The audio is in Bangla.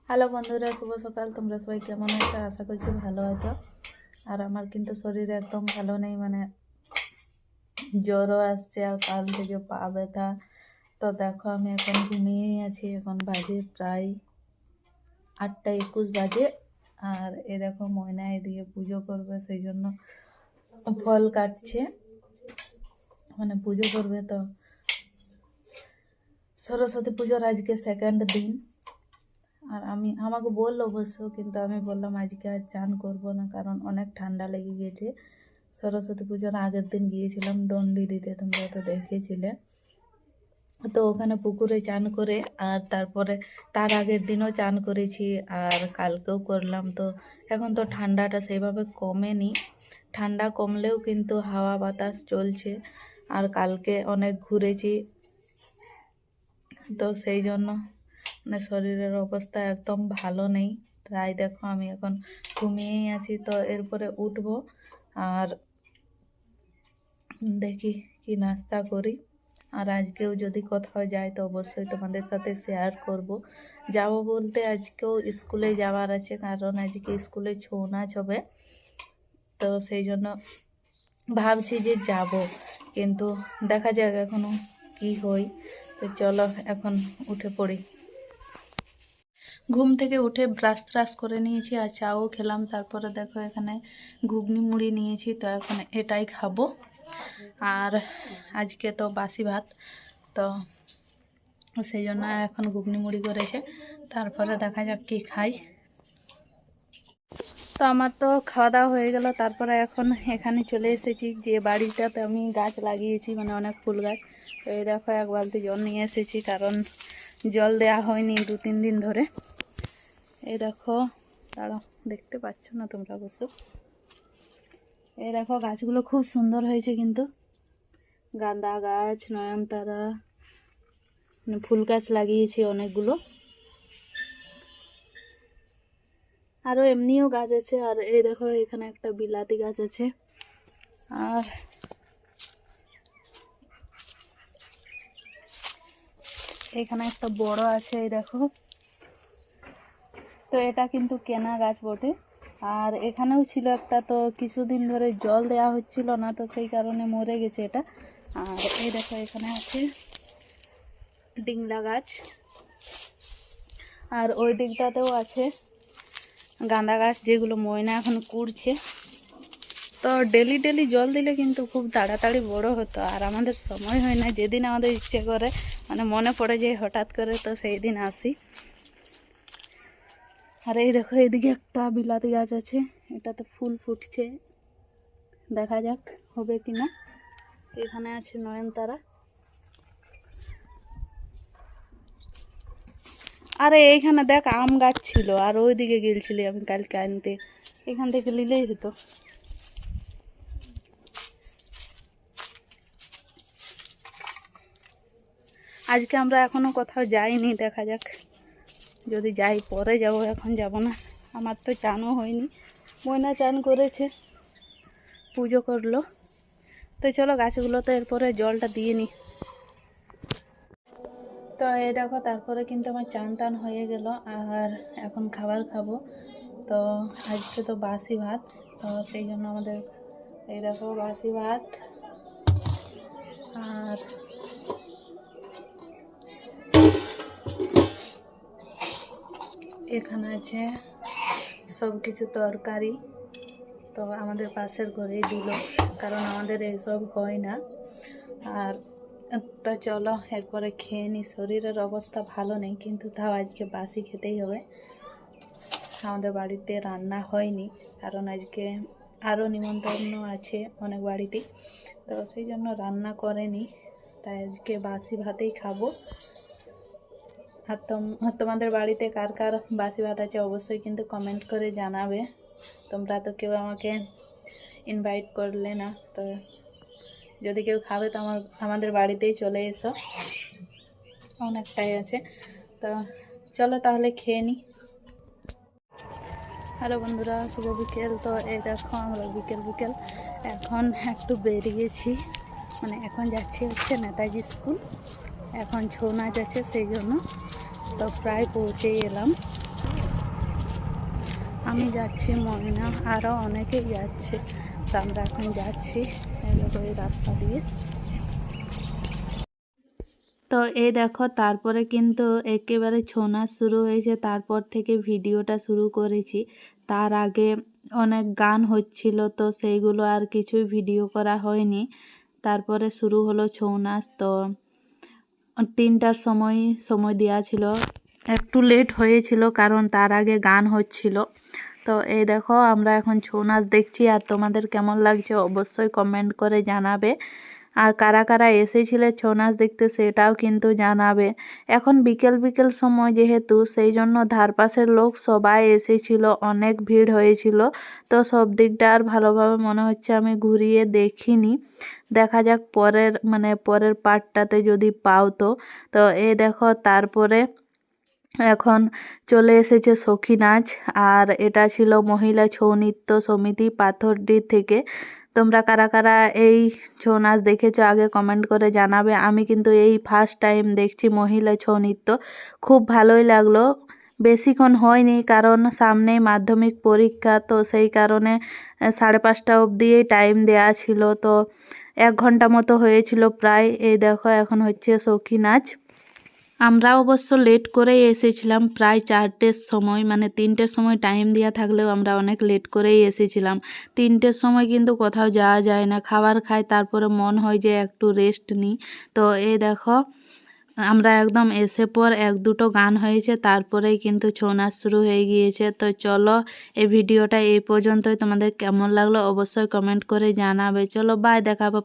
হ্যালো বন্ধুরা, শুভ সকাল। তোমরা সবাই কেমন আছো? আশা করছি ভালো আছো। আর আমার কিন্তু শরীরে একদম ভালো নেই, মানে জ্বরও আসছে আর কাল থেকে পা ব্যথা। তো দেখো আমি এখন ঘুমিয়েই আছি। এখন বাজে প্রায় 8টা 21 বাজে। আর এ দেখো ময়না এদিকে পুজো করবে, সেই জন্য ফল কাটছে, মানে পুজো করবে। তো সরস্বতী পুজোর আজকে সেকেন্ড দিন। আর আমাকে বললো অবশ্য, কিন্তু আমি বললাম আজকে আর চান করবো না, কারণ অনেক ঠান্ডা লেগে গেছে। সরস্বতী পুজোর আগের দিন গিয়েছিলাম ডন্ডি দিতে, তোমরা তো দেখেছিলে। তো ওখানে পুকুরে চান করে আর তারপরে তার আগের দিনও চান করেছি আর কালকেও করলাম। তো এখন তো ঠান্ডাটা সেইভাবে কমেনি, ঠান্ডা কমলেও কিন্তু হাওয়া বাতাস চলছে। আর কালকে অনেক ঘুরেছি, তো সেই জন্য মানে শরীরের অবস্থা একদম ভালো নেই। তাই দেখো আমি এখন ঘুমিয়েই আছি। তো এরপরে উঠবো আর দেখি কি নাস্তা করি। আর আজকেও যদি কোথাও যাই তো অবশ্যই তোমাদের সাথে শেয়ার করব। যাব বলতে আজকেও স্কুলে যাওয়ার আছে, কারণ আজকে স্কুলে ছৌ নাচ হবে। তো সেই জন্য ভাবছি যে যাব, কিন্তু দেখা যাক এখনো কি হয়। তো চলো এখন উঠে পড়ি। ঘুম থেকে উঠে ব্রাশ ট্রাশ করে নিয়েছি আর চাও খেলাম। তারপরে দেখো এখানে ঘুগনি মুড়ি নিয়েছি, তো এখন এটাই খাবো। আর আজকে তো বাসি ভাত, তো সেই জন্য এখন ঘুগনি মুড়ি করেছে। তারপরে দেখা যাক কি খাই। তো আমার তো খাওয়া দাওয়া হয়ে গেল। তারপরে এখন এখানে চলে এসেছি যে বাড়িটাতে আমি গাছ লাগিয়েছি, মানে অনেক ফুল গাছ। তো এই দেখো এক বালতি জল নিয়ে এসেছি, কারণ জল দেয়া হয়নি 2-3 দিন ধরে। এই দেখো, দাঁড়াও, দেখতে পাচ্ছ না তোমরা অবশ্য। এই দেখো গাছগুলো খুব সুন্দর হয়েছে, কিন্তু গাঁদা গাছ, নয়নতারা, মানে ফুল গাছ লাগিয়েছি অনেকগুলো। আরও এমনিও গাছ আছে। আর এই দেখো এখানে একটা বিলাতি গাছ আছে। আর এখানে একটা বড় আছে, এই দেখো। তো এটা কিন্তু কেনা গাছ বটে। আর এখানেও ছিল একটা, তো কিছুদিন ধরে জল দেওয়া হচ্ছিল না, তো সেই কারণে মরে গেছে এটা। আর এই দেখো এখানে আছে ডিংলা গাছ। আর ওই দিকটাতেও আছে গাঁদা গাছ, যেগুলো ময়না এখন কুড়ছে। তো ডেলি ডেলি জল দিলে কিন্তু খুব তাড়াতাড়ি বড় হতো। আর আমাদের সময় হয় না, যেদিন আমাদের ইচ্ছে করে, মানে মনে পড়ে যায় হঠাৎ করে, তো সেই দিন আসি। আর এই দেখো এদিকে একটা বিলাতি গাছ আছে, এটাতে ফুল ফুটছে, দেখা যাক হবে কিনা। এখানে আছে নয়নতারা। আরে এইখানে দেখ আম গাছ ছিল, আর ওইদিকে গেলছিলি আমি কালকে আনতে, এখান থেকে নিলেই হতো। আজকে আমরা এখনো কোথাও যাইনি, দেখা যাক যদি যাই পরে যাব, এখন যাব না। আমার তো চানও হয়নি, ময়না চান করেছে, পুজো করলো। তো চলো গাছগুলোতে এরপরে জলটা দিয়ে নিই। তো এই দেখো তারপরে কিন্তু আমার চান টান হয়ে গেল। আর এখন খাবার খাবো। তো আজকে তো বাসি ভাত, তো সেই জন্য আমাদের এই দেখো বাসি ভাত। আর এখানে আছে সব কিছু তরকারি, তো আমাদের পাশের ঘরেই দিল, কারণ আমাদের এইসব হয় না। আর তো চলো এরপরে খেয়ে নিই। শরীরের অবস্থা ভালো নেই, কিন্তু তাও আজকে বাসি খেতেই হবে। আমাদের বাড়িতে রান্না হয়নি, কারণ আজকে আরও নিমন্ত্রণ আছে অনেক বাড়িতেই, তো সেই জন্য রান্না করেনি। তাই আজকে বাসি ভাতেই খাবো। আর তোমাদের বাড়িতে কার কার বাসি ভাত আছে অবশ্যই কিন্তু কমেন্ট করে জানাবে। তোমরা তো কেউ আমাকে ইনভাইট করলে না, তো যদি কেউ খাবে তো আমাদের বাড়িতেই চলে এসো, অনেকটাই আছে। তো চলো তাহলে খেয়ে নিই। হ্যালো বন্ধুরা, শুভ বিকেল। তো এই দেখো আমরা বিকেল বিকেল এখন একটু বেরিয়েছি, মানে এখন যাচ্ছি হচ্ছে নেতাজি স্কুল। এখন ছৌ নাচ আছে সেই জন্য, তো প্রায় পৌঁছেই এলাম। আমি যাচ্ছি, ময়না আরও অনেকেই যাচ্ছে। তো আমরা এখন যাচ্ছি এই রাস্তা দিয়ে। তো এই দেখো তারপরে কিন্তু একেবারে ছৌ নাচ শুরু হয়েছে, তারপর থেকে ভিডিওটা শুরু করেছি। তার আগে অনেক গান হচ্ছিল, তো সেইগুলো আর কিছুই ভিডিও করা হয়নি। তারপরে শুরু হলো ছৌ নাচ। তো 3টার সময় দেওয়া ছিল, একটু লেট হয়েছিল কারণ তার আগে গান হচ্ছিল। তো এই দেখো আমরা এখন ছৌ নাচ দেখছি, আর তোমাদের কেমন লাগছে অবশ্যই কমেন্ট করে জানাবে। আর কারা কারা এসেছিলে ছৌ নাচ দেখতে সেটাও কিন্তু জানাবে। এখন বিকেল বিকেল সময় যেহেতু, সেই জন্য ধারপাশের লোক সবাই এসেছিল, অনেক ভিড় হয়েছিল। তো সব দিকটা আর ভালোভাবে মনে হচ্ছে আমি ঘুরিয়ে দেখিনি। দেখা যাক পরের পার্টটাতে যদি পাও তো। তো এই দেখো তারপরে এখন চলে এসেছে সখী নাচ, আর এটা ছিল মহিলা ছৌ নৃত্য সমিতি পাথরডি থেকে। তোমরা কারা কারা এই ছৌ নাচ দেখেছো আগে কমেন্ট করে জানাবে। আমি কিন্তু এই ফার্স্ট টাইম দেখছি মহিলা ছৌ নৃত্য, খুব ভালোই লাগলো। বেশিক্ষণ হয়নি কারণ সামনেই মাধ্যমিক পরীক্ষা, তো সেই কারণে 5:30 অবধিই টাইম দেয়া ছিল। তো 1 ঘন্টা মতো হয়েছিল প্রায়। এই দেখো এখন হচ্ছে সখী নাচ। আমরা অবশ্য লেট করেই এসেছিলাম, প্রায় 4টের সময়, 3টের সময় টাইম দেওয়া থাকলেও আমরা অনেক লেট করেই এসেছিলাম। 3টের সময় কিন্তু কোথাও যাওয়া যায় না, খাবার খাই তারপরে মন হয় যে একটু রেস্ট নিই। তো এই দেখো আমরা একদম এসে পর 1-2টো গান হয়েছে, তারপরেই কিন্তু ছৌ নাচ শুরু হয়ে গিয়েছে। তো চলো এই ভিডিওটা এই পর্যন্তই। তোমাদের কেমন লাগলো অবশ্যই কমেন্ট করে জানাবে। চলো বাই, দেখা হবে